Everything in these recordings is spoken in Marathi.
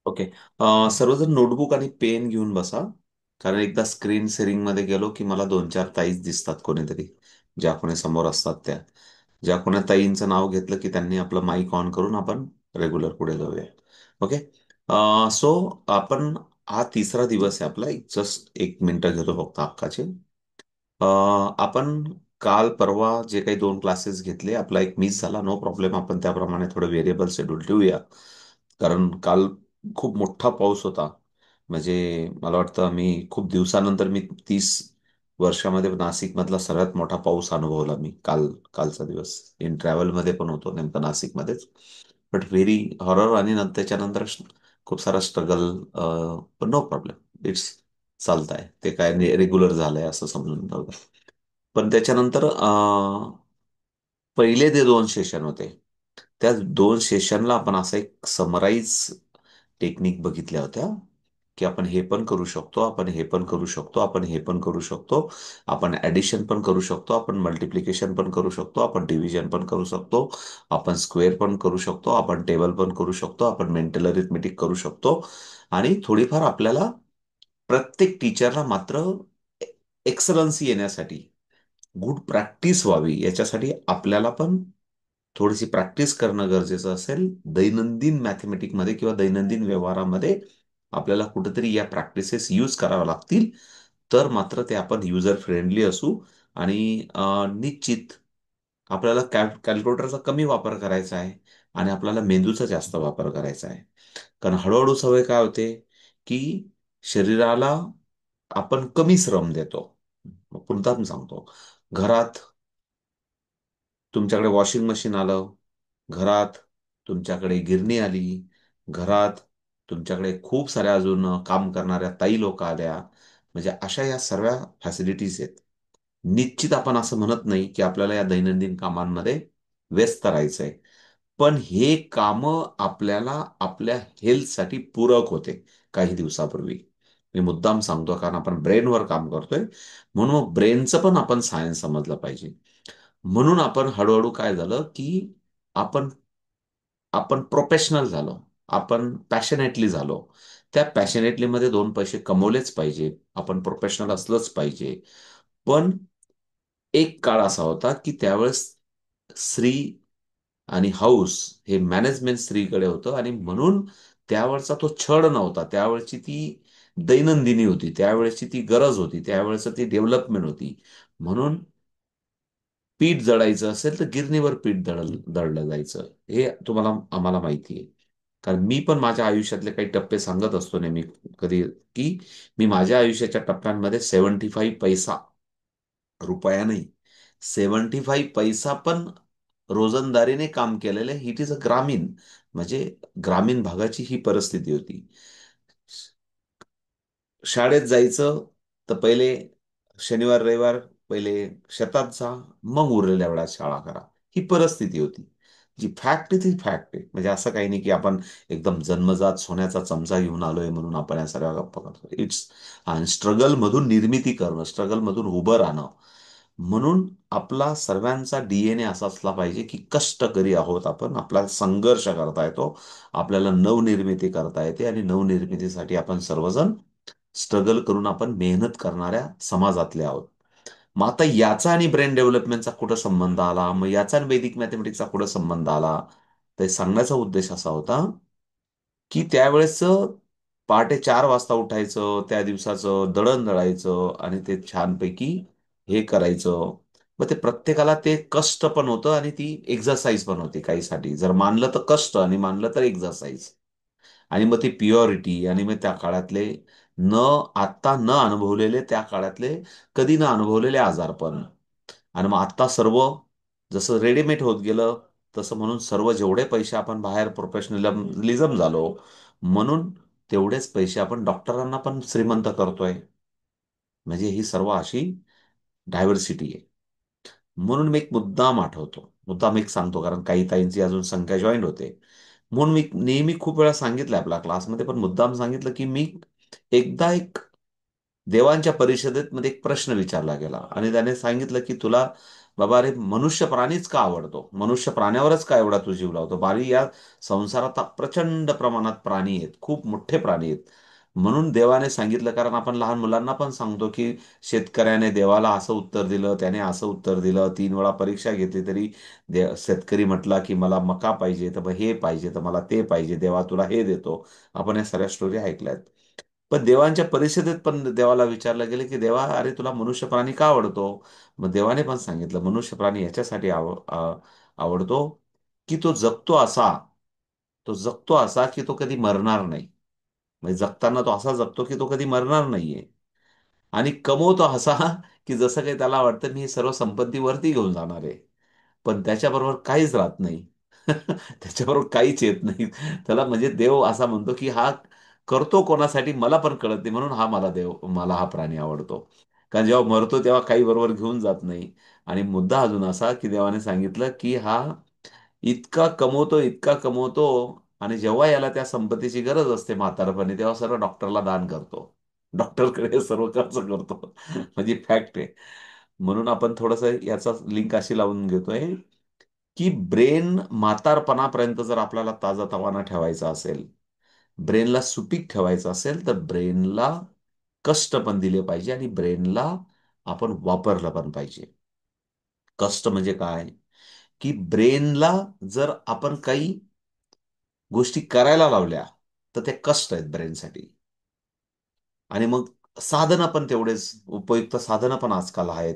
ओके. सर्वजण नोटबुक आणि पेन घेऊन बसा. कारण एकदा स्क्रीन शेअरिंग मध्ये गेलो की मला दोन चार ताईच दिसतात कोणीतरी, ज्या कोणी समोर असतात त्या. ज्या कोणी ताईंचं नाव घेतलं की त्यांनी आपलं माईक ऑन करून आपण रेग्युलर पुढे जाऊया. ओके. सो आपण हा तिसरा दिवस आहे आपला. जस्ट एक मिनिटं घेतो फक्त हक्काचे. आपण काल परवा जे काही दोन क्लासेस घेतले, आपला एक मिस झाला, नो प्रॉब्लेम. आपण त्याप्रमाणे थोडं व्हेरिएबल शेड्यूल ठेवूया. कारण काल खूप मोठा पाऊस होता. म्हणजे मला वाटतं मी खूप दिवसानंतर, मी 30 वर्षामध्ये नाशिकमधला सर्वात मोठा पाऊस अनुभवला मी कालचा दिवस. इन ट्रॅव्हलमध्ये पण होतो नेमकं नाशिकमध्येच. But very horror. आणि त्याच्यानंतर खूप सारा स्ट्रगल. पण नो प्रॉब्लेम, इट्स चालत आहे. ते काय रेग्युलर झालंय असं समजून जाऊ द्या. पण त्याच्यानंतर पहिले जे दोन सेशन होते, त्या दोन सेशनला आपण असं एक समराईज टेक्निक बघितल्या होत्या, की आपण हे पण करू शकतो, आपण हे पण करू शकतो, आपण हे पण करू शकतो, आपण ऍडिशन पण करू शकतो, आपण मल्टिप्लिकेशन पण करू शकतो, आपण डिव्हिजन पण करू शकतो, आपण स्क्वेअर पण करू शकतो, आपण टेबल पण करू शकतो, आपण मेंटल अरिथमेटिक करू शकतो. आणि थोडीफार आपल्याला, प्रत्येक टीचरला मात्र एक्सलन्सी येण्यासाठी, गुड प्रॅक्टिस व्हावी याच्यासाठी आपल्याला पण थोडीशी प्रॅक्टिस करणं गरजेचं असेल. दैनंदिन मॅथमॅटिकमध्ये किंवा दैनंदिन व्यवहारामध्ये आपल्याला कुठेतरी या प्रॅक्टिसेस यूज कराव्या लागतील. तर मात्र ते आपण युजर फ्रेंडली असू. आणि निश्चित आपल्याला कॅल्क्युलेटरचा कमी वापर करायचा आहे आणि आपल्याला मेंदूचा जास्त वापर करायचा आहे. कारण हळूहळू सवय काय होते, की शरीराला आपण कमी श्रम देतो. पुन्हा मी सांगतो, घरात तुमच्याकडे वॉशिंग मशीन आलं, घरात तुमच्याकडे गिरणी आली, घरात तुमच्याकडे खूप साऱ्या अजून काम करणाऱ्या ताई लोक आल्या. म्हणजे अशा या सर्व फॅसिलिटीज आहेत. निश्चित आपण असं म्हणत नाही की आपल्याला या दैनंदिन कामांमध्ये व्यस्त राहायचंय. पण हे काम आपल्याला आपल्या हेल्थसाठी पूरक होते. काही दिवसापूर्वी मी मुद्दाम सांगतो, कारण आपण ब्रेनवर काम करतोय. म्हणून मग ब्रेनचं पण आपण सायन्स समजलं पाहिजे. म्हणून आपण हळूहळू काय झालं, की आपण आपण प्रोफेशनल झालो. आपण पॅशनेटली झालो. त्या पॅशनेटली मध्ये दोन पैसे कमवलेच पाहिजे. आपण प्रोफेशनल असलंच पाहिजे. पण एक काळ असा होता की त्यावेळेस स्त्री आणि हाऊस हे मॅनेजमेंट स्त्रीकडे होतं. आणि म्हणून त्यावेळचा तो छळ नव्हता, त्यावेळची ती दैनंदिनी होती, त्यावेळेची ती गरज होती, त्यावेळेचं ती डेव्हलपमेंट होती. म्हणून पीठ जळायचं असेल तर गिरणीवर पीठ दळलं जायचं. हे तुम्हाला आम्हाला माहिती आहे. कारण मी पण माझ्या आयुष्यातले काही टप्पे सांगत असतो नेहमी, कधी, की मी माझ्या आयुष्याच्या टप्प्यांमध्ये 75 पैसा, रुपया नाही, 75 पैसा पण रोजंदारीने काम केलेलं आहे. इट इज अ ग्रामीण, म्हणजे ग्रामीण भागाची ही परिस्थिती होती. शाळेत जायचं तर पहिले शनिवार रविवार पहिले शेतात जा, मग उरलेल्या वेळात शाळा करा. ही परिस्थिती होती. जी फॅक्ट आहे ती फॅक्ट आहे. म्हणजे असं काही नाही की आपण एकदम जन्मजात सोन्याचा चमचा घेऊन आलोय म्हणून आपण या सगळ्या गप्पा करतो. इट्स स्ट्रगल मधून निर्मिती करणं, स्ट्रगल मधून उभं राहणं. म्हणून आपला सर्वांचा डीएनए असा असला पाहिजे की कष्टकरी आहोत आपण, आपला संघर्ष करता येतो, आपल्याला नवनिर्मिती करता येते. आणि नवनिर्मितीसाठी आपण सर्वजण स्ट्रगल करून आपण मेहनत करणाऱ्या समाजातले आहोत. मग आता याचा आणि ब्रेन डेव्हलपमेंटचा कुठं संबंध आला, मग याचा आणि वैदिक मॅथमॅटिक्सचा कुठं संबंध आला, तर सांगण्याचा उद्देश असा होता की त्यावेळेस पहाटे 4 वाजता उठायचं, त्या दिवसाचं दळण दळायचं आणि ते छानपैकी हे करायचं. मग ते प्रत्येकाला ते कष्ट पण होतं आणि ती एक्झरसाइज पण होती काहीसाठी. जर मानलं तर कष्ट आणि मानलं तर एक्झरसाइज. आणि मग ती प्युरिटी. आणि मग त्या काळातले न आत्ता न अनुभवलेले, त्या काळातले कधी न अनुभवलेले आजारपण. आणि मग आत्ता सर्व जसं रेडीमेड होत गेलं, तसं म्हणून सर्व जेवढे पैसे आपण बाहेर प्रोफेशनलिझम झालो, म्हणून तेवढेच पैसे आपण डॉक्टरांना पण श्रीमंत करतोय. म्हणजे ही सर्व अशी डायव्हर्सिटी आहे. म्हणून मी एक मुद्दाम आठवतो, मुद्दाम एक सांगतो, कारण काही ताईंची अजून संख्या जॉईन होते. म्हणून मी नेहमी खूप वेळा सांगितलं आपल्या क्लासमध्ये, पण मुद्दाम सांगितलं, की मी एकदा देवांच्या परिषदेत मध्ये एक प्रश्न विचारला गेला आणि त्याने सांगितलं की तुला बाबा अरे मनुष्य प्राणीच का आवडतो, मनुष्य प्राण्यावरच का एवढा तू जीव लावतो. बारी या संसारात प्रचंड प्रमाणात प्राणी आहेत, खूप मोठे प्राणी आहेत. म्हणून देवाने सांगितलं, कारण आपण लहान मुलांना पण सांगतो की शेतकऱ्याने देवाला असं उत्तर दिलं, त्याने असं उत्तर दिलं, 3 वेळा परीक्षा घेतली तरी शेतकरी म्हटला की मला मका पाहिजे, तर मग हे पाहिजे, तर मला ते पाहिजे, देवा तुला हे देतो. आपण या सगळ्या स्टोरी ऐकल्यात. पण देवांच्या परिषदेत पण देवाला विचारलं गेलं की देवा अरे तुला मनुष्य प्राणी का आवडतो. मग देवाने पण सांगितलं मनुष्य प्राणी याच्यासाठी आवडतो की तो जगतो असा की तो कधी मरणार नाही. म्हणजे जगताना तो असा जगतो की तो कधी मरणार नाहीये. आणि कमवतो असा की जसं काही त्याला वाटतं मी हे सर्व संपत्ती वरती घेऊन जाणार आहे. पण त्याच्याबरोबर काहीच राहत नाही. त्याच्याबरोबर काहीच येत नाही. त्याला म्हणजे देव असा म्हणतो की हा करतो कोणासाठी मला पण कळत नाही, म्हणून मला हा प्राणी आवडतो. कारण जेव्हा मरतो तेव्हा काही बरोबर घेऊन जात नाही. आणि मुद्दा अजून असा की देवाने सांगितलं की हा इतका कमवतो आणि जेव्हा याला त्या संपत्तीची गरज असते म्हातारपणी तेव्हा सर्व डॉक्टरला दान करतो. डॉक्टरकडे सर्व खर्च करतो. म्हणजे फॅक्ट आहे. म्हणून आपण थोडस याचा लिंक अशी लावून घेतोय की ब्रेन म्हातारपणापर्यंत जर आपल्याला ताजातवाना ठेवायचा असेल, ब्रेनला सुपीक ठेवायचं असेल, तर ब्रेनला कष्ट पण दिले पाहिजे आणि ब्रेनला आपण वापरलं पण पाहिजे. कष्ट म्हणजे काय, की ब्रेनला जर आपण काही गोष्टी करायला लावल्या तर ते कष्ट आहेत ब्रेनसाठी. आणि मग साधनं पण तेवढेच उपयुक्त साधनं पण आजकाल आहेत.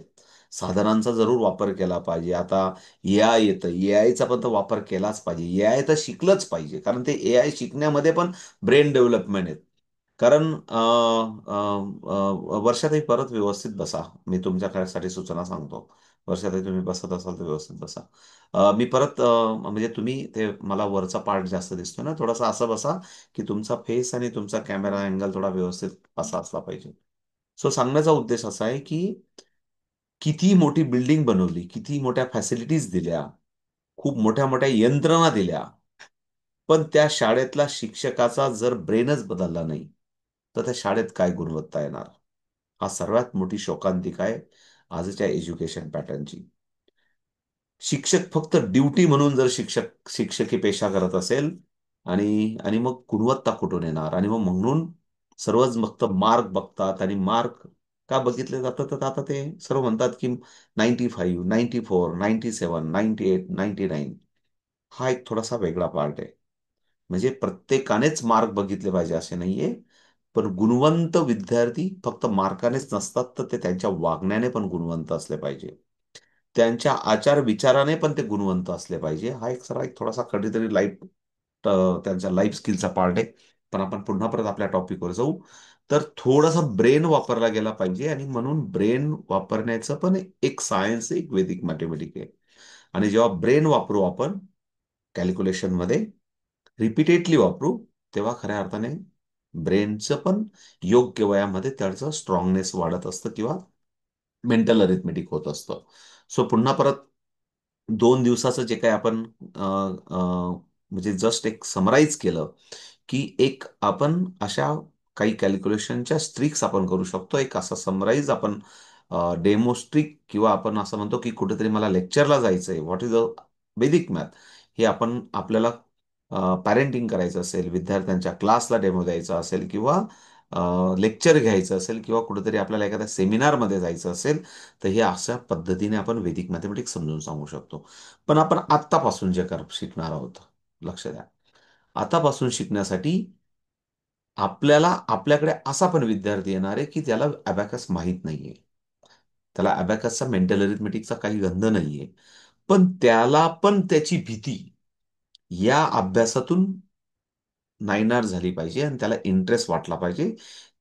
साधनांचा जरूर वापर केला पाहिजे. आता एआय येतं, एआयचा पण तर वापर केलाच पाहिजे. एआय तर शिकलंच पाहिजे, कारण ते एआय शिकण्यामध्ये पण ब्रेन डेव्हलपमेंट आहे. कारण वर्षातही परत व्यवस्थित बसा. मी तुमच्यासाठी सूचना सांगतो. वर्षातही तुम्ही बसत असाल तर व्यवस्थित बसा. मी परत म्हणजे तुम्ही ते मला वरचा पार्ट जास्त दिसतो ना, थोडासा असं बसा की तुमचा फेस आणि तुमचा कॅमेरा अँगल थोडा व्यवस्थित असा असला पाहिजे. सो सांगण्याचा उद्देश असा आहे की किती मोठी बिल्डिंग बनवली, किती मोठ्या फॅसिलिटीज दिल्या, खूप मोठ्या मोठ्या यंत्रणा दिल्या, पण त्या शाळेतला शिक्षकाचा जर ब्रेनच बदलला नाही, तर त्या शाळेत काय गुणवत्ता येणार? हा सर्वात मोठी शोकांतिका आहे आजच्या एज्युकेशन पॅटर्नची. शिक्षक फक्त ड्युटी म्हणून जर शिक्षकी पेशा करत असेल, आणि आणि मग गुणवत्ता कुठून येणार? आणि मग म्हणून सर्वच फक्त मार्क बघतात, आणि मार्क का बघितले जातात, तर आता ते सर्व म्हणतात की 95, 94, 97, 98, 99. हा एक थोडासा वेगळा पार्ट आहे. म्हणजे प्रत्येकानेच मार्क बघितले पाहिजे असे नाहीये. पण गुणवंत विद्यार्थी फक्त मार्कानेच नसतात, तर ते त्यांच्या वागण्याने पण गुणवंत असले पाहिजे. त्यांच्या आचार विचाराने पण ते गुणवंत असले पाहिजे. हा एक थोडासा कधीतरी त्यांच्या लाईफ स्किलचा पार्ट आहे. पण आपण पुन्हा परत आपल्या टॉपिकवर जाऊ. तर थोडासा ब्रेन वापरला गेला पाहिजे, आणि म्हणून ब्रेन वापरण्याचं पण एक सायन्स, एक वैदिक मॅथमॅटिक आहे. आणि जेव्हा ब्रेन वापरू आपण कॅल्क्युलेशनमध्ये रिपिटेडली वापरू, तेव्हा खऱ्या अर्थाने ब्रेनचं पण योग्य वयामध्ये त्याचं स्ट्रॉंगनेस वाढत असतं किंवा मेंटल अरिथमेटिक होत असतं. सो पुन्हा परत 2 दिवसाचं जे काही आपण अ, अ, म्हणजे जस्ट एक समराईज केलं की एक आपण अशा काही कॅल्क्युलेशनच्या स्ट्रिक्स आपण करू शकतो. एक असा समराईज आपण डेमो स्ट्रिक, किंवा आपण असं म्हणतो की कुठेतरी मला लेक्चरला जायचंय, what is a Vedic math, हे आपण आपल्याला पॅरेंटिंग करायचं असेल, विद्यार्थ्यांच्या क्लासला डेमो द्यायचा असेल, किंवा लेक्चर घ्यायचं असेल, किंवा कुठेतरी आपल्याला एखाद्या सेमिनारमध्ये जायचं असेल, तर हे अशा पद्धतीने आपण वेदिक मॅथमॅटिक्स समजून सांगू शकतो. पण आपण आत्तापासून जे शिकणार आहोत, लक्ष द्या, आतापासून शिकण्यासाठी आपल्याकडे असा पण विद्यार्थी येणार आहे की त्याला अबॅकस माहीत नाहीये. त्याला अबॅकसचा मेंटल अरिथमेटिकचा काही गंध नाहीये. पण त्याला पण त्याची भीती या अभ्यासातून नायनाट झाली पाहिजे, आणि त्याला इंटरेस्ट वाटला पाहिजे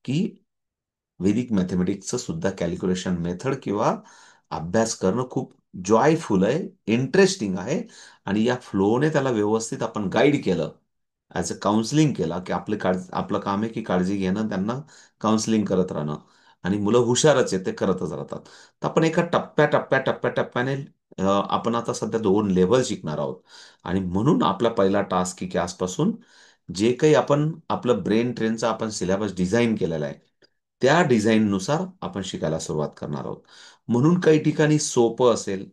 की वैदिक मॅथमॅटिक्सचं सुद्धा कॅल्क्युलेशन मेथड किंवा अभ्यास करणं खूप जॉयफुल आहे, इंटरेस्टिंग आहे. आणि या फ्लोने त्याला व्यवस्थित आपण गाईड केलं, ॲज अ काउन्सिलिंग केला, की आपलं काम आहे की काळजी घेणं, त्यांना काउन्सिलिंग करत राहणं. आणि मुलं हुशारच आहे, ते करतच राहतात. तर आपण एका टप्प्याटप्प्याने आपण आता सध्या 2 लेव्हल शिकणार आहोत. आणि म्हणून आपला पहिला टास्क की आजपासून जे काही आपण आपलं ब्रेन ट्रेनचा आपण सिलेबस डिझाईन केलेला आहे, त्या डिझाईननुसार आपण शिकायला सुरुवात करणार आहोत. म्हणून काही ठिकाणी सोपं असेल,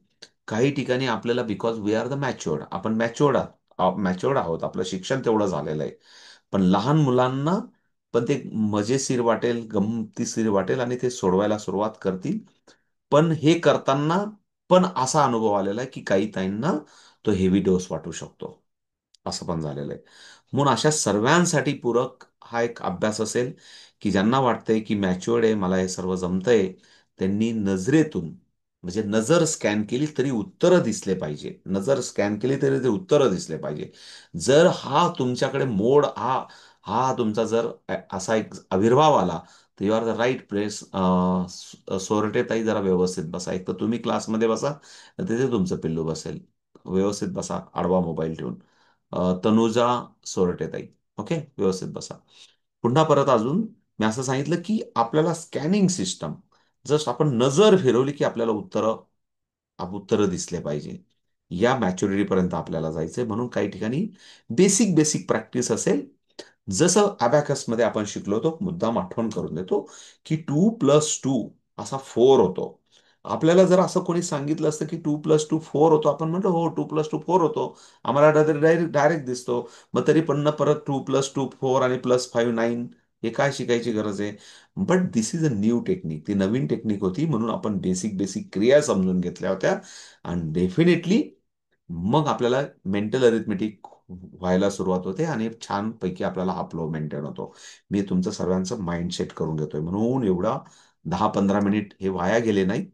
काही ठिकाणी आपल्याला because we are the matured, आपण मॅच्युअर्ड आहोत, आपलं शिक्षण तेवढं झालेलं आहे. पण लहान मुलांना पण ते मजेशीर वाटेल, गमतीशीर वाटेल आणि ते सोडवायला सुरुवात करतील. पण हे करताना पण असा अनुभव आलेला आहे की काही ताईंना तो हेवी डोस वाटू शकतो, असं पण झालेलं आहे. म्हणून अशा सर्वांसाठी पूरक हा एक अभ्यास असेल, की ज्यांना वाटतंय की मॅच्युअर्ड आहे, मला हे सर्व जमतंय, त्यांनी नजरेतून, म्हणजे नजर स्कॅन केली तरी उत्तरं दिसले पाहिजे, नजर स्कॅन केली तरी ते उत्तरं दिसले पाहिजे. जर हा तुमच्याकडे मोड हा हा तुमचा जर असा एक आविर्भाव आला, तर you are the right place. Sorte ताई जरा व्यवस्थित बसा, एक तर तुम्ही क्लासमध्ये बसा, तिथे तुमचं पिल्लू बसेल. व्यवस्थित बसा, आडवा मोबाईल ठेवून. तनुजा सोरटे ताई, ओके, व्यवस्थित बसा. पुन्हा परत अजून मी असं सांगितलं की आपल्याला स्कॅनिंग सिस्टम, जस्ट आपण नजर फिरवली की आपल्याला उत्तरं दिसले पाहिजे. या मॅच्युरिटी पर्यंत आपल्याला जायचंय. म्हणून काही ठिकाणी बेसिक बेसिक प्रॅक्टिस असेल, जसं अबॅकसमध्ये आपण शिकलो होतो, मुद्दाम आठवण करून देतो, की 2+2 असा 4 होतो. आपल्याला जर असं कोणी सांगितलं असतं की 2+2 4 होतो, आपण म्हणतो हो 2+2 4 होतो, आम्हाला डायरेक्ट डायरेक्ट दिसतो. मग तरी पण परत 2+2 4 आणि +5 9, हे काय शिकायची गरज आहे? But this is a new technique, ती नवीन टेक्निक होती, म्हणून आपण बेसिक बेसिक क्रिया समजून घेतल्या होत्या. आणि डेफिनेटली मग आपल्याला मेंटल अरिथमेटिक व्हायला सुरुवात होते आणि छानपैकी आपल्याला हा फ्लो मेंटेन होतो. मी तुमचं सर्वांचं माइंडसेट करून घेतोय, म्हणून एवढा 10-15 मिनिट हे वाया गेले नाहीत.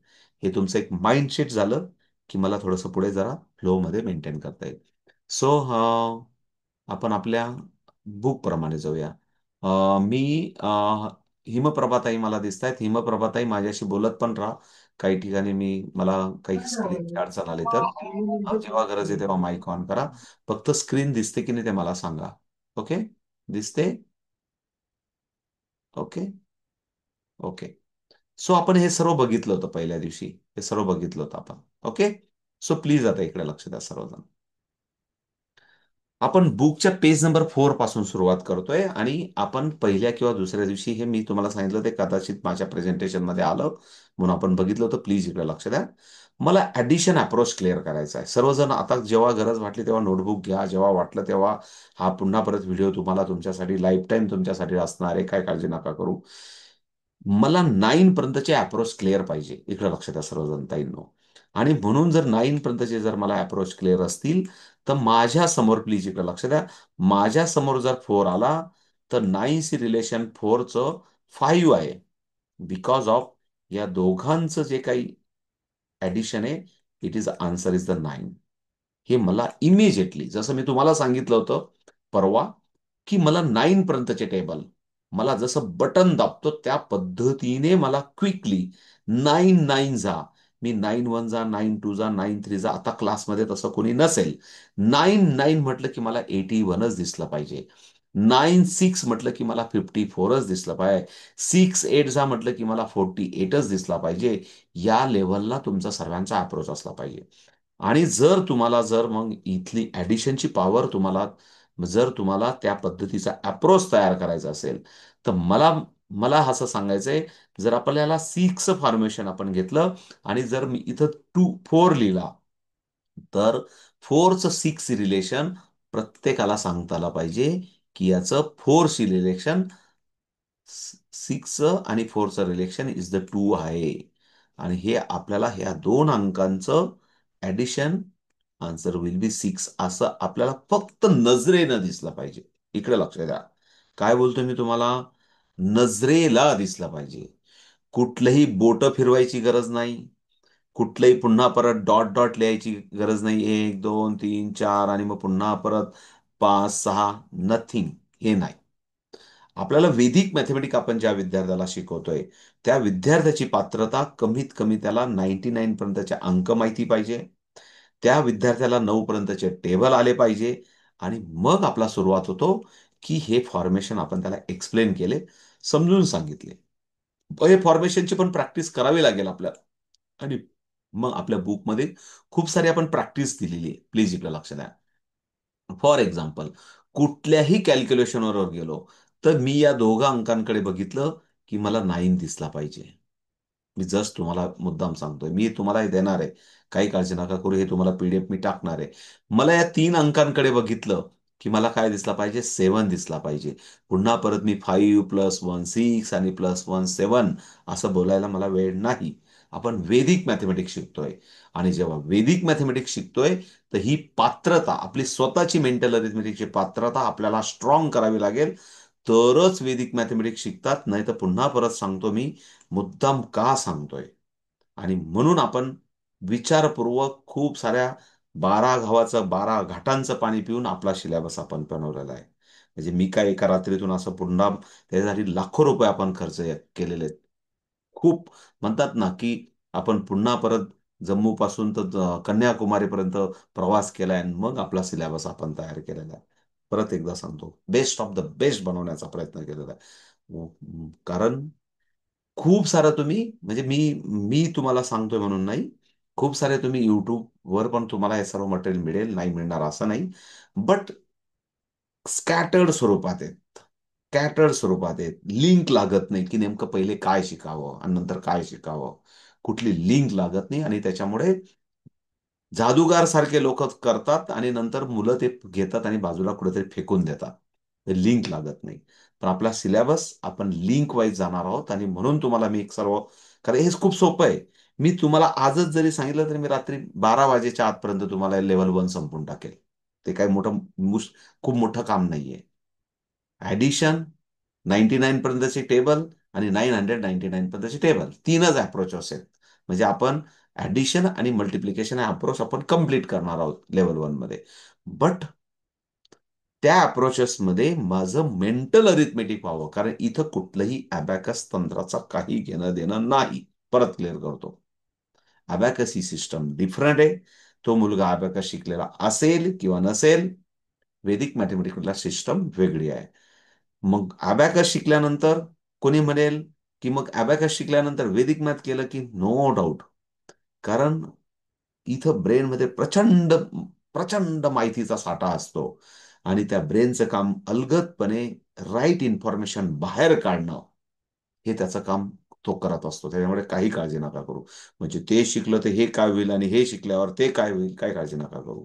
हे तुमचं एक माइंडसेट झालं की मला थोडंसं पुढे जरा फ्लोमध्ये मेंटेन करता येईल. सो आपण आपल्या बुक प्रमाणे जाऊया. मी हिमप्रभाताई मला दिसत आहेत. हिमप्रभाताई माझ्याशी बोलत पण राहा. काही ठिकाणी मला काही स्क्रीनची अडचण आली तर जेव्हा गरज आहे तेव्हा माईक ऑन करा. फक्त स्क्रीन दिसते की नाही ते मला सांगा. ओके, दिसते? Okay, okay. सो आपण हे सर्व बघितलं होतं पहिल्या दिवशी, हे सर्व बघितलं होतं आपण. ओके, सो प्लीज आता इकडे लक्ष द्या सर्वजण. आपण बुकच्या पेज नंबर 4 पासून सुरुवात करतोय आणि आपण पहिल्या किंवा दुसऱ्या दिवशी, हे मी तुम्हाला सांगितलं, ते कदाचित माझ्या प्रेझेंटेशन मध्ये आलं म्हणून आपण बघितलं होतं. प्लीज इकडे लक्ष द्या. मला ऍडिशन अप्रोच क्लिअर करायचा आहे. सर्वजण आता जेव्हा गरज वाटली तेव्हा नोटबुक घ्या, जेव्हा वाटलं तेव्हा हा पुन्हा परत व्हिडिओ तुम्हाला तुमच्यासाठी लाईफ टाईम तुमच्यासाठी असणार आहे, काय काळजी नका करू. मला 9 पर्यंतचे अप्रोच क्लिअर पाहिजे, इकडे लक्ष द्या सर्वजण ताईंनो. आणि म्हणून जर 9 पर्यंतचे जर मला अप्रोच क्लिअर असतील, तर माझ्या समोर प्लीज इकडे लक्ष द्या, माझ्या समोर जर 4 आला, तर 9सी रिलेशन 4चं 5 आहे. बिकॉज ऑफ या दोघांचं जे काही ऍडिशन आहे, it is answer is the 9. हे मला इमिजिएटली, जसं मी तुम्हाला सांगितलं होतं परवा, की मला 9 पर्यंतचे टेबल, मला जसं बटन दाबतो त्या पद्धतीने मला क्विकली 9 9 जा, मी 9 1 जा, 9 2 जा, 9 3 जा. आता क्लासमध्ये तसं कोणी नसेल. 9 9 म्हटलं की मला 81च दिसलं पाहिजे. 9 6 म्हटलं की मला 54च दिसलं पाहिजे. 6 8 जा म्हटलं की मला 48च दिसला पाहिजे. या लेव्हलला तुमचा सर्वांचा अप्रोच असला पाहिजे. आणि जर मग इथली ऍडिशनची पॉवर जर तुम्हाला त्या पद्धतीचा अप्रोच तयार करायचा असेल, तर मला मला असं सांगायचंय, जर आपल्याला 6 फॉर्मेशन आपण घेतलं आणि जर मी इथं 4 लिहिला, तर 4चं 6 रिलेशन प्रत्येकाला सांगता आलं पाहिजे की याचं 4शी रिलेशन, 6 आणि 4चं रिलेशन इज द 2 आहे. आणि हे आपल्याला ह्या दोन अंकांचं ऍडिशन, आन्सर विल बी 6, असं आपल्याला फक्त नजरेनं दिसलं पाहिजे. इकडे लक्ष द्या, काय बोलतोय मी तुम्हाला, नजरेला दिसलं पाहिजे. कुठलंही बोट फिरवायची गरज नाही, कुठलंही पुन्हा परत डॉट डॉट लिहायची गरज नाही, 1 2 3 4 आणि मग पुन्हा परत 5 6, नथिंग, हे नाही. आपल्याला वेदिक मॅथमॅटिक आपण ज्या विद्यार्थ्याला शिकवतोय, त्या विद्यार्थ्याची पात्रता कमीत कमी त्याला 99 पर्यंतचे अंक माहिती पाहिजे. त्या विद्यार्थ्याला 9 पर्यंतचे टेबल आले पाहिजे. आणि मग आपला सुरुवात होतो की हे फॉर्मेशन आपण त्याला एक्सप्लेन केले, समजून सांगितले. हे फॉर्मेशनची पण प्रॅक्टिस करावी लागेल आपल्याला. आणि मग आपल्या बुकमध्ये खूप सारी आपण प्रॅक्टिस दिलेली आहे. प्लीज इकडे लक्ष द्या. फॉर एक्झाम्पल, कुठल्याही कॅल्क्युलेशनवर गेलो, तर मी या दोघा अंकांकडे बघितलं की मला 9 दिसला पाहिजे. मी जस्ट तुम्हाला मुद्दाम सांगतोय, मी तुम्हाला हे देणार आहे. काही काळजी नका करू, हे तुम्हाला पीडीएफ मी टाकणार आहे. मला या 3 अंकांकडे बघितलं की मला काय दिसला पाहिजे? 7 दिसला पाहिजे. पुन्हा परत मी 5+1 6 आणि +1 7 असं बोलायला मला वेळ नाही. आपण वेदिक मॅथमॅटिक्स शिकतोय. आणि जेव्हा वेदिक मॅथमॅटिक्स शिकतोय, तर ही पात्रता, आपली स्वतःची मेंटल अरिथमेटिकची पात्रता आपल्याला स्ट्रॉंग करावी लागेल. तरच वेदिक मॅथमॅटिक्स शिकतात. नाही तर पुन्हा परत सांगतो मी, मुद्दाम का सांगतोय? आणि म्हणून आपण विचारपूर्वक खूप साऱ्या 12 घाटांचं पाणी पिऊन आपला सिलेबस आपण बनवलेला आहे. म्हणजे मी काय एका रात्रीतून असं पुन्हा त्याच्यासाठी लाखो रुपये आपण खर्च केलेले आहेत. खूप म्हणतात ना, की आपण पुन्हा परत जम्मू पासून तर कन्याकुमारीपर्यंत प्रवास केलाय आणि मग आपला सिलेबस आपण तयार केलेला आहे. परत एकदा सांगतो, बेस्ट ऑफ द बेस्ट बनवण्याचा प्रयत्न केलेला आहे. कारण खूप सारं तुम्ही, म्हणजे मी मी तुम्हाला सांगतोय म्हणून नाही, खूप सारे तुम्ही वर पण तुम्हाला हे सर्व मटेरियल मिळेल, नाही मिळणार असं नाही. बट स्कॅटर्ड स्वरूपात आहेत. स्कॅटर्ड स्वरूपात आहेत. लिंक लागत नाही, की नेमकं पहिले काय शिकावं आणि नंतर काय शिकावं. कुठली लिंक लागत नाही आणि त्याच्यामुळे जादूगार सारखे लोक करतात आणि नंतर मुलं ते घेतात आणि बाजूला कुठेतरी फेकून देतात. लिंक लागत नाही. पण आपला सिलेबस आपण लिंक वाईज जाणार आहोत आणि म्हणून तुम्हाला मी एक सर्व, कारण हे खूप सोपं आहे. मी तुम्हाला आजच जरी सांगितलं तरी मी रात्री 12 वाजेच्या आतपर्यंत तुम्हाला लेव्हल 1 संपून टाकेल. ते काही खूप मोठं काम नाहीये. ऍडिशन, 99 पर्यंतची टेबल आणि 999 पर्यंतची टेबल, तीनच अप्रोच आहेत. म्हणजे आपण ऍडिशन आणि मल्टिप्लिकेशन हा अप्रोच आपण कम्प्लीट करणार आहोत लेवल 1 मध्ये. बट त्या अप्रोचेसमध्ये माझं मेंटल अरिथमेटिक व्हावं, कारण इथं कुठलंही अबॅकस तंत्राचा काही घेणं देणं नाही. परत क्लिअर करतो, अबॅकस ही सिस्टम डिफरंट आहे. तो मुलगा अबॅकस शिकलेला असेल किंवा नसेल, वेदिक मॅथमॅटिक्सला सिस्टम वेगळी आहे. मग अबॅकस शिकल्यानंतर कोणी म्हणेल की मग अबॅकस शिकल्यानंतर वेदिक मॅथ केलं की नो डाऊट. कारण इथं ब्रेनमध्ये प्रचंड प्रचंड माहितीचा साठा असतो आणि त्या ब्रेनचं काम अलगदपणे राईट इन्फॉर्मेशन बाहेर काढणं, हे त्याचं काम तो करत असतो. त्याच्यामुळे काही काळजी नका करू. म्हणजे ते शिकलं तर हे काय होईल आणि हे शिकल्यावर ते काय होईल, काय काळजी नका करू.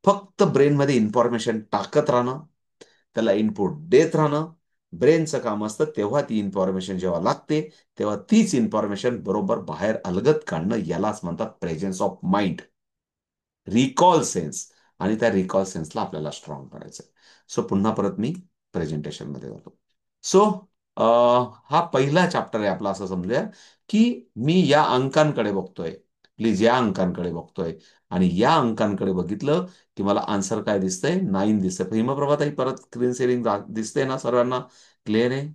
फक्त ब्रेनमध्ये इन्फॉर्मेशन टाकत राहणं, त्याला इनपुट देत राहणं. ब्रेनचं काम असतं तेव्हा ती इन्फॉर्मेशन जेव्हा लागते, तेव्हा तीच इन्फॉर्मेशन बरोबर बाहेर अलगद काढणं, यालाच म्हणतात presence of mind, recall sense. आणि त्या रिकॉल सेन्सला आपल्याला स्ट्रॉंग करायचं आहे. सो पुन्हा परत मी प्रेझेंटेशनमध्ये जातो. सो हा पहिला चॅप्टर आहे आपला, असं समजूया की मी या अंकांकडे बघतोय. प्लीज या अंकांकडे बघतोय. आणि या अंकांकडे बघितलं की मला आन्सर काय दिसतंय? 9 दिसतंय. हिमप्रभाताई, परत स्क्रीन शेअरिंग दिसते ना सर्वांना? क्लिअर आहे?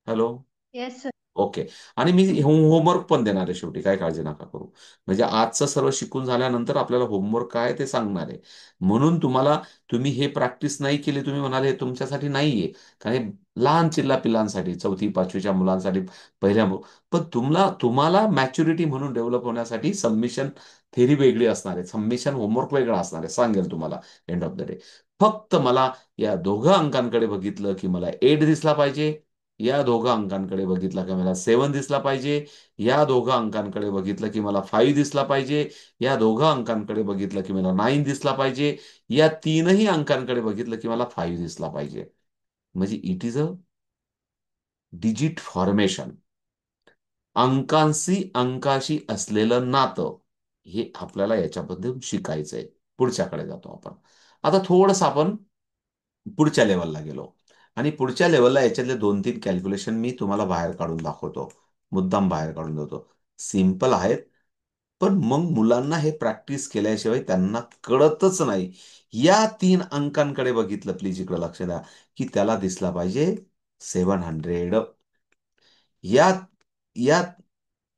हॅलो? Yes sir. ओके. आणि मी होमवर्क पण देणार आहे शेवटी, काय काळजी नका करू. म्हणजे आजचं सर्व शिकून झाल्यानंतर आपल्याला होमवर्क काय ते सांगणार आहे. म्हणून तुम्ही हे प्रॅक्टिस नाही केली, तुम्ही म्हणाले हे तुमच्यासाठी नाहीये. कारण हे लहान चिल्ला पिल्लांसाठी, 4थी 5वीच्या मुलांसाठी, पण तुम्हाला मॅच्युरिटी म्हणून डेव्हलप होण्यासाठी सबमिशन थेरी वेगळी असणार आहे, सबमिशन होमवर्क वेगळा असणार आहे, सांगेल तुम्हाला एंड ऑफ द डे. फक्त मला या दोघं अंकांकडे बघितलं की मला 8 दिसला पाहिजे. या दोघं अंकांकडे बघितलं की मला 7 दिसला पाहिजे. या दोघं अंकांकडे बघितलं की मला 5 दिसला पाहिजे. या दोघं अंकांकडे बघितलं की मला 9 दिसला पाहिजे. या तीनही अंकांकडे बघितलं की मला 5 दिसला पाहिजे. म्हणजे it is a digit formation. अंकाशी असलेलं नातं, हे आपल्याला याच्याबद्दल शिकायचंय. पुढच्याकडे जातो आपण. आता थोडंसं आपण पुढच्या लेवलला गेलो. आणि पुढच्या लेवलला याच्यातले 2-3 कॅल्क्युलेशन मी तुम्हाला बाहेर काढून दाखवतो. मुद्दाम बाहेर काढून देतो. सिंपल आहेत. पण मग मुलांना हे प्रॅक्टिस केल्याशिवाय त्यांना कळतच नाही. या 3 अंकांकडे बघितलं, प्लीज इकडे लक्ष द्या, की त्याला दिसला पाहिजे 700. या या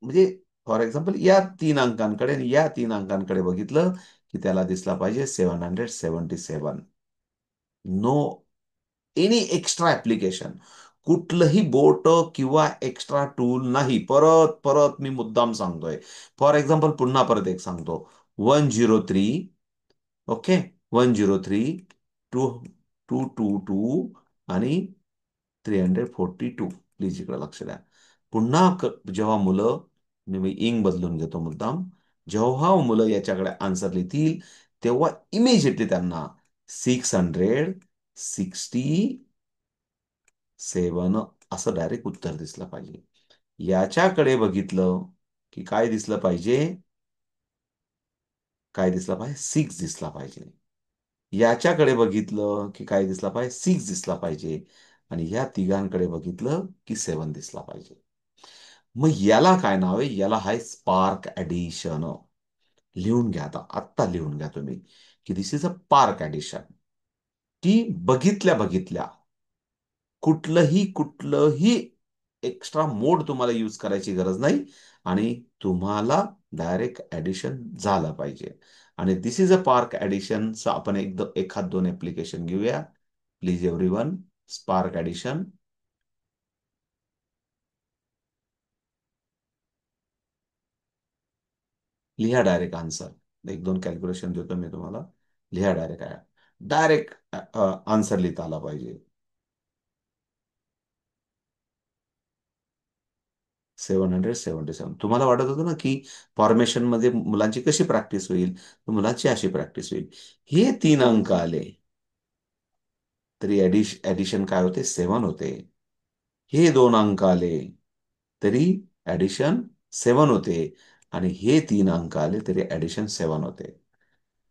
म्हणजे फॉर एक्झाम्पल या 3 अंकांकडे आणि या 3 अंकांकडे बघितलं की त्याला दिसला पाहिजे 777. नो एनी एक्स्ट्रा ऍप्लिकेशन, कुठलंही बोट किंवा एक्स्ट्रा टूल नाही. परत परत मी मुद्दाम सांगतोय. फॉर एक्झाम्पल पुन्हा परत एक सांगतो, 103. ओके, 103, 222 आणि 342. प्लीज इकडे लक्ष द्या. पुन्हा जेव्हा मुलं मी इंग बदलून घेतो मुद्दाम. जेव्हा मुलं याच्याकडे आन्सर लिहितील तेव्हा इमिजिएटली त्यांना 667 असं डायरेक्ट उत्तर दिसलं पाहिजे. याच्याकडे बघितलं की काय दिसलं पाहिजे? काय दिसला पाहिजे? 6 दिसला पाहिजे. याच्याकडे बघितलं की काय दिसला पाहिजे? 6 दिसला पाहिजे. आणि या तिघांकडे बघितलं की 7 दिसला पाहिजे. मग याला काय नाव आहे? याला आहे स्पार्क ऍडिशन. लिहून घ्या आता, आत्ता लिहून घ्या तुम्ही, की दिस इज अ पार्क ऍडिशन. की बघितल्या बघितल्या कुठलंही एक्स्ट्रा मोड तुम्हाला यूज करायची गरज नाही, आणि तुम्हाला डायरेक्ट ऍडिशन झालं पाहिजे. आणि दिस इज अ पार्क ऍडिशनचं आपण एखाद दोन ऍप्लिकेशन घेऊया. Please everyone, spark addition. लिहा डायरेक्ट आन्सर. एक दोन कॅल्क्युलेशन देतो मी तुम्हाला. लिहा डायरेक्ट. डायरेक्ट आन्सर लिहिता आला पाहिजे. 777. तुम्हाला वाटत होतं ना की फॉर्मेशन मध्ये मुलांची कशी प्रॅक्टिस होईल, तर मुलांची अशी प्रॅक्टिस होईल. हे 3 अंक आले तरी ऍडिशन काय होते? 7 होते. हे 2 अंक आले तरी ऍडिशन 7 होते. आणि हे 3 अंक आले तरी ऍडिशन 7 होते.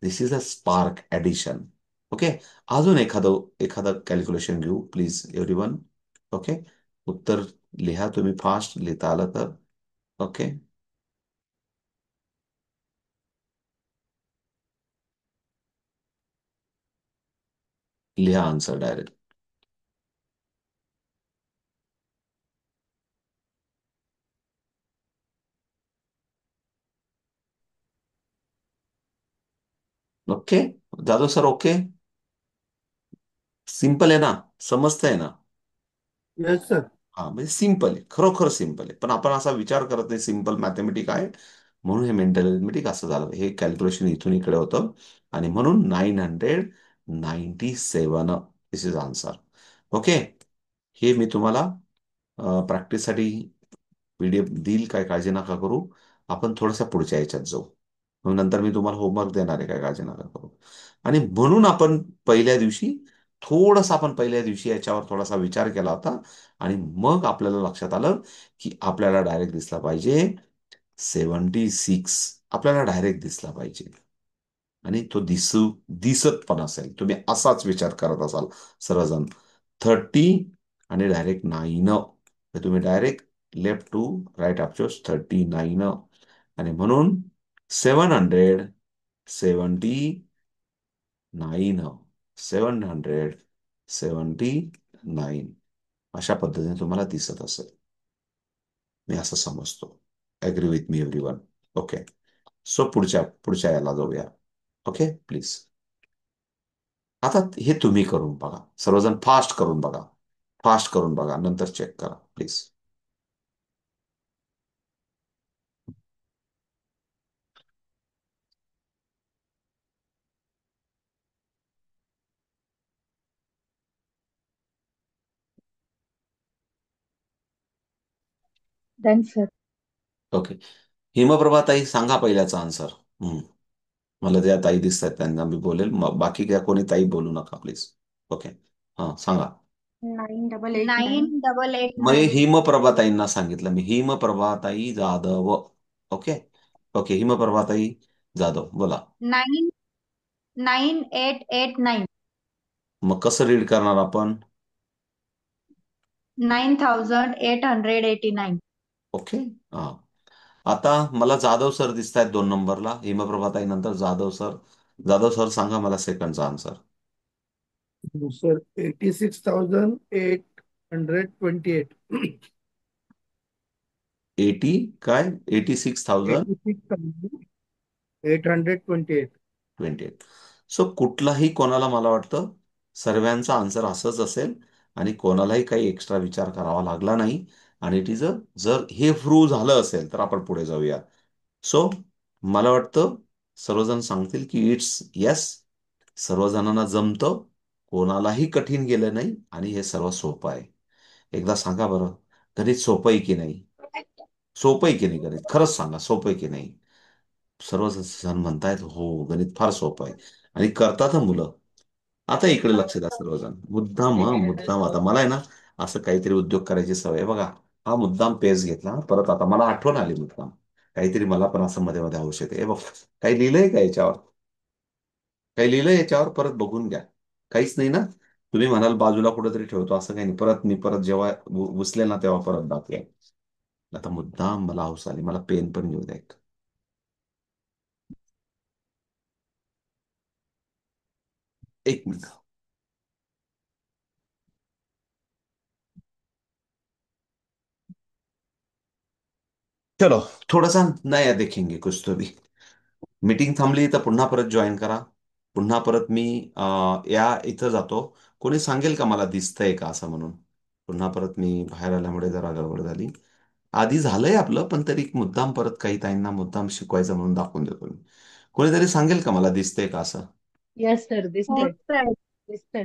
This is a spark addition. Okay. अजून एखादं कॅल्क्युलेशन घेऊ प्लीज एव्हरीवन. ओके. उत्तर लिहा तुम्ही, फास्ट लिहिता आलं तर. ओके. लिहा answer direct. Okay. Jadhav sir, okay. Simple आहे ना? समजतंय ना? Yes sir. हा, म्हणजे सिंपल आहे, खरोखर सिंपल आहे. पण आपण असा विचार करत नाही सिंपल मॅथमेटिक आहे म्हणून हे मेंटल अरिथमेटिक असं झालं. हे कॅल्क्युलेशन इथून इकडे होतं. आणि म्हणून 997 दिस इज आन्सर. ओके. हे मी तुम्हाला प्रॅक्टिससाठी पीडीएफ देईल, काय काळजी नका करू. आपण थोडंसं पुढच्या याच्यात जाऊ. मग नंतर मी तुम्हाला होमवर्क देणार आहे, काय काळजी नका करू. आणि म्हणून आपण पहिल्या दिवशी याच्यावर थोडासा विचार केला होता. आणि मग आपल्याला लक्षात आलं की आपल्याला डायरेक्ट दिसला पाहिजे 76. आपल्याला डायरेक्ट दिसला पाहिजे. आणि तो दिसत पण असेल, तुम्ही असाच विचार करत असाल सर्वजण. 30 आणि डायरेक्ट 9. तुम्ही डायरेक्ट लेफ्ट टू राईट अपचोस 39. आणि म्हणून 779. 779 अशा पद्धतीने तुम्हाला दिसत असेल. मी असं समजतो. Agree with me everyone. Okay. So पुढच्या पुढच्या याला जाऊया. Okay please. आता हे तुम्ही करून बघा, सर्वजण फास्ट करून बघा. फास्ट करून बघा, नंतर चेक करा प्लीज. Done sir. ओके. हिमप्रभा ताई, सांगा पहिल्याचा आन्सर. मला ज्या ताई दिसत आहेत त्यांना मी बोलेल, मग बाकी काय कोणी ताई बोलू नका प्लीज. ओके. हा, सांगा. 988 9. मग 9889. हिमप्रभाताईंना सांगितलं मी, हिमप्रभाताई जाधव. ओके. ओके, हिमप्रभाताई जाधव बोला. 99889. मग कसं रीड करणार आपण? 9889. ओके. हा. आता मला जाधव सर दिसत आहेत 2 नंबरला, हिमप्रभाताई नंतर जाधव सर. जाधव सर सांगा मला सेकंडचा आन्सर. सर 86,828. 80 काय? 86,028. 86,828. सो कुठलाही कोणाला मला वाटतं सर्वांचा आन्सर असंच असेल. आणि कोणालाही काही एक्स्ट्रा विचार करावा लागला नाही. आणि इट इज जर हे प्रूव्ह झालं असेल तर आपण पुढे जाऊया. सो मला वाटतं सर्वजण सांगतील की इट्स येस. सर्वजणांना जमतं, कोणालाही कठीण गेलं नाही, आणि हे सर्व सोपं आहे. एकदा सांगा बरं, गणित सोपं आहे की नाही? सोपं आहे की नाही गणित? खरंच सांगा, सोपं आहे की नाही? सर्व जण म्हणतायत हो, गणित फार सोपं आहे. आणि करतात हं मुलं. आता इकडे लक्ष द्या सर्वजण. मुद्दाम मुद्दाम आता मला आहे ना, असं काहीतरी उद्योग करायची सवय आहे बघा. हा मुद्दाम पेज घेतला परत, आता मला आठवण आली मुद्दाम. काहीतरी मला पण असं मध्ये मध्ये हौस येते. हे बघ, काही लिहिलंय का याच्यावर? काही लिहिलंय याच्यावर? परत बघून घ्या. काहीच नाही ना? तुम्ही म्हणाल बाजूला कुठेतरी ठेवतो, असं काही नाही. परत मी परत जेव्हा उचलेल ना, तेव्हा परत दाखवेन. आता मुद्दाम मला हौस आली, मला पेन पण घेऊ द्या एक. एक मिनिट. चलो, थोड़ा सा नया देखेंगे कुछ तो भी. मीटिंग थांबली तर पुन्हा परत जॉईन करा. पुन्हा परत मी या इथं जातो. कोणी सांगेल का मला दिसतंय का असं म्हणून? पुन्हा परत मी बाहेर आल्यामुळे जरा गडबड झाली. आधी झालंय आपलं, पण तरी मुद्दाम परत काही ताईंना मुद्दाम शिकवायचं म्हणून दाखवून देतो मी. कोणीतरी सांगेल का मला दिसतंय का असं? येस सर, दिसतंय. दिसतंय.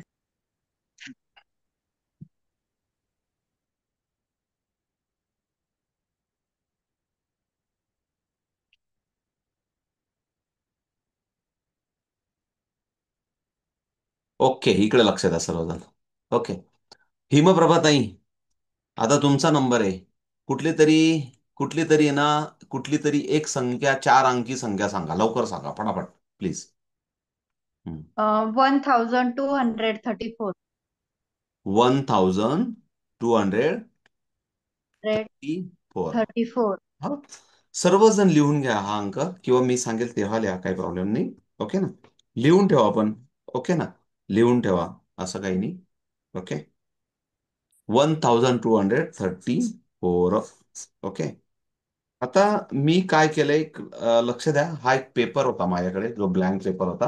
ओके, इकडे लक्ष द्या सर्वजण. ओके. हिमप्रभाताई, आता तुमचा नंबर आहे. कुठली तरी कुठली तरी ना, कुठली तरी एक संख्या, 4 अंकी संख्या सांगा. लवकर सांगा, फटाफट प्लीज. 1234. 1234. 34. हा, सर्वजण लिहून घ्या हा अंक, किंवा मी सांगेल तेव्हा लिहा, काही प्रॉब्लेम नाही. ओके ना? लिहून ठेवा पण. ओके ना? लिहून ठेवा, असं काही नाही. ओके. 1234. ओके. आता मी काय केलंय, लक्ष द्या. हा एक पेपर होता माझ्याकडे, जो ब्लँक पेपर होता.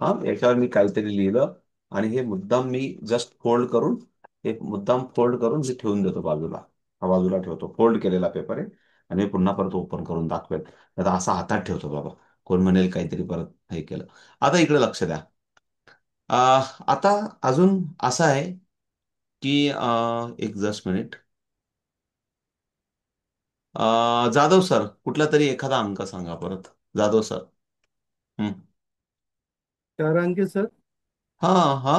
हा, याच्यावर मी काहीतरी लिहिलं. आणि हे मुद्दाम मी जस्ट फोल्ड करून, एक मुद्दाम फोल्ड करून मी ठेवून देतो बाजूला. हा बाजूला ठेवतो, फोल्ड केलेला पेपर आहे. आणि मी पुन्हा परत ओपन करून दाखवेल. आता असा हातात ठेवतो बाबा. कोण म्हणेल काहीतरी परत हे केलं. आता इकडे लक्ष द्या. आता अजून असं आहे की एक जस्ट मिनिट. जाधव सर, कुठला तरी एखादा अंक सांगा परत. जाधव सर. हं. 4 अंकी सर. हा. हा.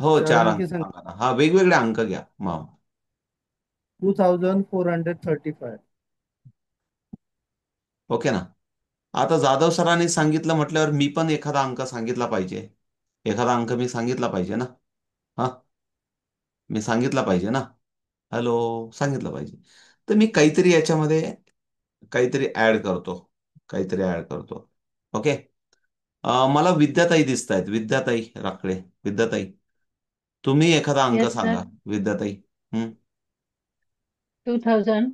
हो, चार 4 अंक अंकी सांगा संख्या. ना. हा, वेगवेगळे अंक घ्या मग. 2435. ओके ना? आता जाधव सरांनी सांगितलं म्हटल्यावर मी पण एखादा अंक सांगितला पाहिजे. एखादा अंक मी सांगितला पाहिजे ना. हा, मी सांगितला पाहिजे ना. हॅलो, सांगितलं पाहिजे. तर मी काहीतरी याच्यामध्ये काहीतरी ऍड करतो. काहीतरी ऍड करतो. ओके. मला विद्याताई दिसत आहेत. विद्याताई राखडे. विद्याताई, तुम्ही एखादा अंक येस सर. सांगा. विद्याताई. हं. 2436.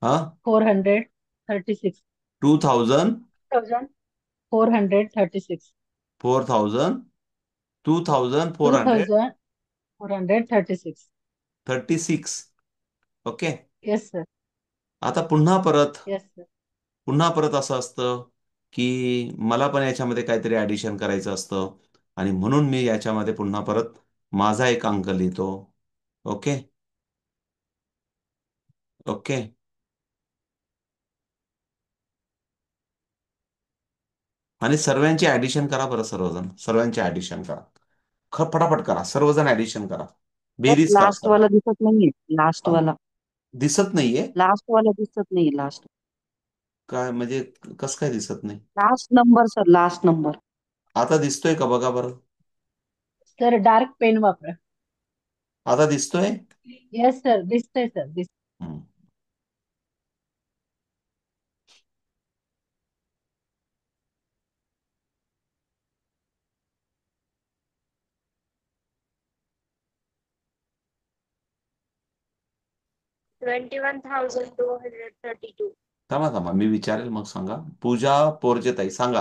हा. 2436. 2436. 2436. ओके. Yes sir. आता पुन्हा परत, येस सर. पुन्हा परत असं असतं की मला पण याच्यामध्ये काहीतरी ऍडिशन करायचं असतं. आणि म्हणून मी याच्यामध्ये पुन्हा परत माझा एक अंक लिहितो. ओके. ओके. आणि सर्वांची ऍडिशन करा बरं सर्वजण. सर्वांची ऍडिशन करा. फटाफट करा, सर्वजण ऍडिशन करा. त्यात बेरीज करा लास्ट सर्व. वाला दिसत नाहीये. लास्ट अं, वाला. दिसत नाहीये? लास्ट वाला दिसत नाहीये. लास्ट. काय म्हणजे? कसं काय दिसत नाही? Last number sir. Last number. आता दिसतोय का बघा बरं. सर, डार्क पेन वापरा. आता दिसतोय? येस सर, दिसतंय सर. हं. 21,232. थांबा थांबा, मी विचारेल मग सांगा. पूजा पोरजेताई, सांगा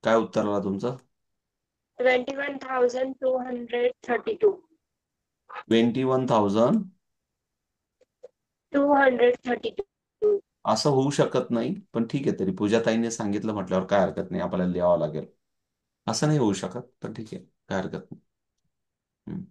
काय उत्तर आलं तुमचं? 21,232. 21,000. 232. असं होऊ शकत नाही, पण ठीक आहे. तरी पूजाताईंनी सांगितलं म्हटल्यावर काय हरकत नाही, आपल्याला लिहावं लागेल. असं नाही होऊ शकत, पण ठीक आहे, काय हरकत नाही. हं.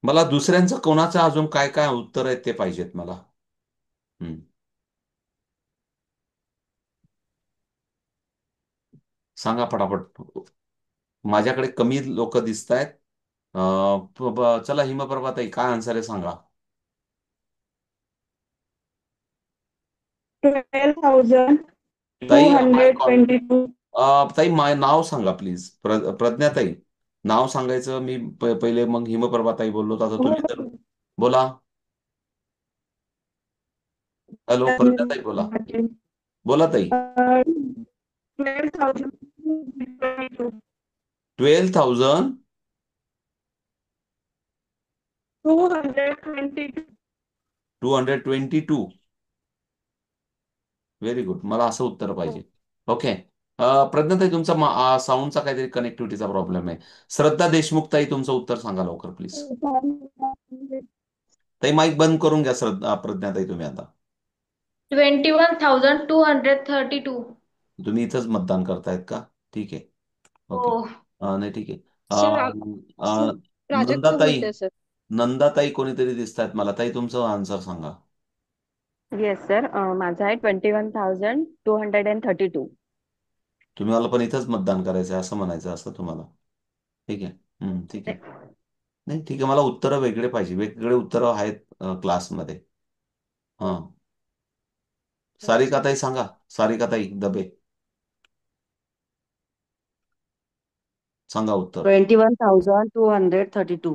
मला दुसऱ्यांचं कोणाचं अजून काय काय उत्तर आहेत ते पाहिजेत मला. हम्म. सांगा पटापट. माझ्याकडे कमी लोक दिसत आहेत. चला हिमप्रभाताई, काय आन्सर आहे सांगा. ताई ताई नाव सांगा प्लीज. प्रज्ञाताई, नाव सांगायचं. मी पहिले मग हिमप्रभाताई बोललो, तर आता तुम्ही तर बोला. हॅलो प्रज्ञाताई, बोला. बोला ताई. 12,000 222. Very good. मला असं उत्तर पाहिजे. ओके. प्रज्ञाताई, तुमचा साऊंडचा काहीतरी कनेक्टिव्हिटीचा प्रॉब्लेम आहे. श्रद्धा देशमुख ताई, तुमचं उत्तर सांगा लवकर प्लीज. ताई माईक बंद करून घ्या. प्रज्ञाताई, तुम्ही आता 21,232. तुम्ही इथंच मतदान करतायत का? ठीक आहे. ओके. हो. नाही, ठीक आहे. सर प्राजक्ता नंदाताई, बोलते सर. नंदाताई कोणीतरी दिसत आहेत मला. ताई, तुमचं आन्सर सांगा. येस सर, माझा आहे 21,232. तुम्ही मला पण इथंच मतदान करायचं आहे असं म्हणायचं असं तुम्हाला. ठीक आहे. ठीक आहे. नाही, ठीक आहे. मला उत्तरं वेगळे पाहिजे. वेगवेगळे उत्तरं आहेत क्लासमध्ये. हां. सारिकाताई सांगा. सारिकाताई दबे, सांगा उत्तर. 21,232.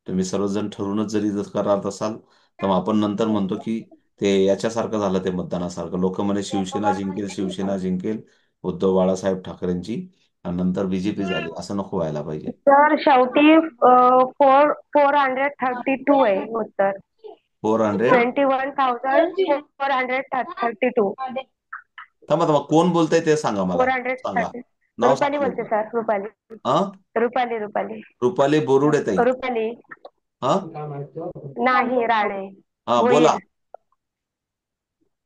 तुम्ही सर्वजण ठरूनच जरी जर करत असाल तर मग आपण नंतर म्हणतो की ते याच्यासारखं झालं, ते मतदानासारखं. लोक म्हणे शिवसेना जिंकेल, शिवसेना जिंकेल, उद्धव बाळासाहेब ठाकरेंची, आणि नंतर बीजेपी झाली. असं नको व्हायला पाहिजे. सर शेवटी 432 आहे उत्तर. 400. 21,432. थांबा थांबा, कोण बोलतंय ते सांगा मला. सांगा. 430. नाव रुपाली सांगा बोलते लवकर. सर. रुपाली. हा. रुपाली. रुपाली. रुपाली बोरुडे ताई. रुपाली हा. नाही, राणे. हा, भोईर. बोला.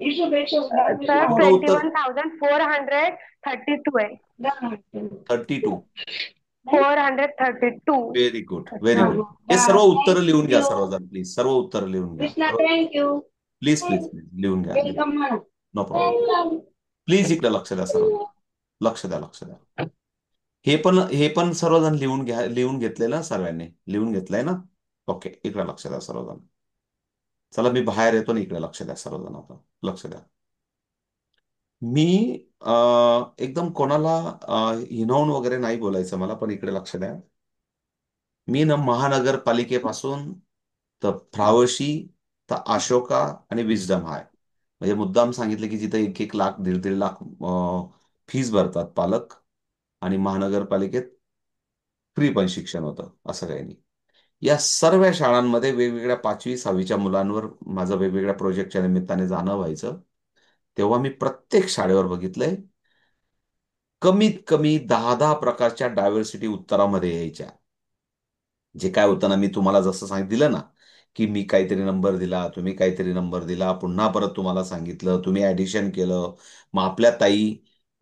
सर तुमचं उत्तर 21,432 आहे. 32. 432. Very good, very good. हे सर्व उत्तर लिहून घ्या सर्वजण प्लीज. सर्व उत्तर लिहून घ्या. थँक्यू. प्लीज प्लीज प्लीज लिहून घ्या. No problem. प्लीज इकडे लक्ष द्या सर्व. लक्ष द्या, लक्ष द्या. हे पण सर्वजण लिहून घ्या. लिहून घेतलेलं ना सर्वांनी? लिहून घेतलंय ना? ओके. इकडे लक्ष द्या सर्वजण. चला, मी बाहेर येतो ना. इकडे लक्ष द्या सर्वजण. आता लक्ष द्या. मी एकदम कोणाला हिनवून वगैरे नाही बोलायचं मला, पण इकडे लक्ष द्या. मी ना महानगरपालिकेपासून तर फ्रावशी तर अशोका आणि विजडम आहे. म्हणजे मुद्दाम सांगितलं की जिथे 1-1 लाख, 1.5-1.5 लाख फीस भरतात पालक, आणि महानगरपालिकेत फ्री पण शिक्षण होतं, असं काही नाही. या सर्व शाळांमध्ये वेगवेगळ्या 5वी-6वीच्या मुलांवर माझं वेगवेगळ्या प्रोजेक्टच्या निमित्ताने जाणं व्हायचं. तेव्हा मी प्रत्येक शाळेवर बघितलंय, कमीत कमी 10-10 प्रकारच्या डायव्हर्सिटी उत्तरामध्ये यायच्या. जे काय होतं ना, मी तुम्हाला जसं सांगितलं ना, की मी काहीतरी नंबर दिला, तुम्ही काहीतरी नंबर दिला, पुन्हा परत तुम्हाला सांगितलं, तुम्ही ऍडिशन केलं. मग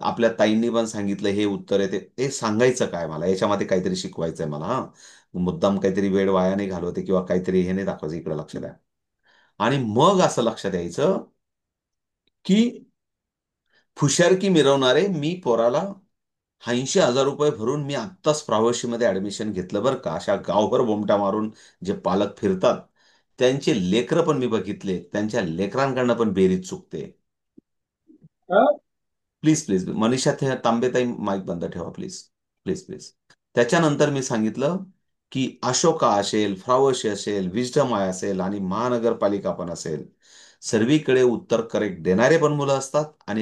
आपल्या ताईंनी पण सांगितलं हे उत्तर आहे. ते सांगायचं काय मला, याच्यामध्ये काहीतरी शिकवायचंय मला. हा, मुद्दाम काहीतरी वेळ वाया नाही घालवते किंवा काहीतरी हे नाही दाखवायचं. इकडे लक्ष द्या. आणि मग असं लक्ष द्यायचं की फुशारकी मिरवणारे मी पोराला 80,000 रुपये भरून मी आत्ताच प्रावशीमध्ये ऍडमिशन घेतलं बरं का, अशा गावभर बोमटा मारून जे पालक फिरतात, त्यांचे लेकरं पण मी बघितले. त्यांच्या लेकरांकडनं पण बेरीज चुकते. प्लीज प्लीज, मनीषा तांबेताई माईक बंद ठेवा प्लीज. Please please. त्याच्यानंतर मी सांगितलं की अशोका असेल, फ्रावशी असेल, विजडम आय असेल, आणि महानगरपालिका पण असेल, सर्वीकडे उत्तर करेक्ट देणारे पण मुलं असतात आणि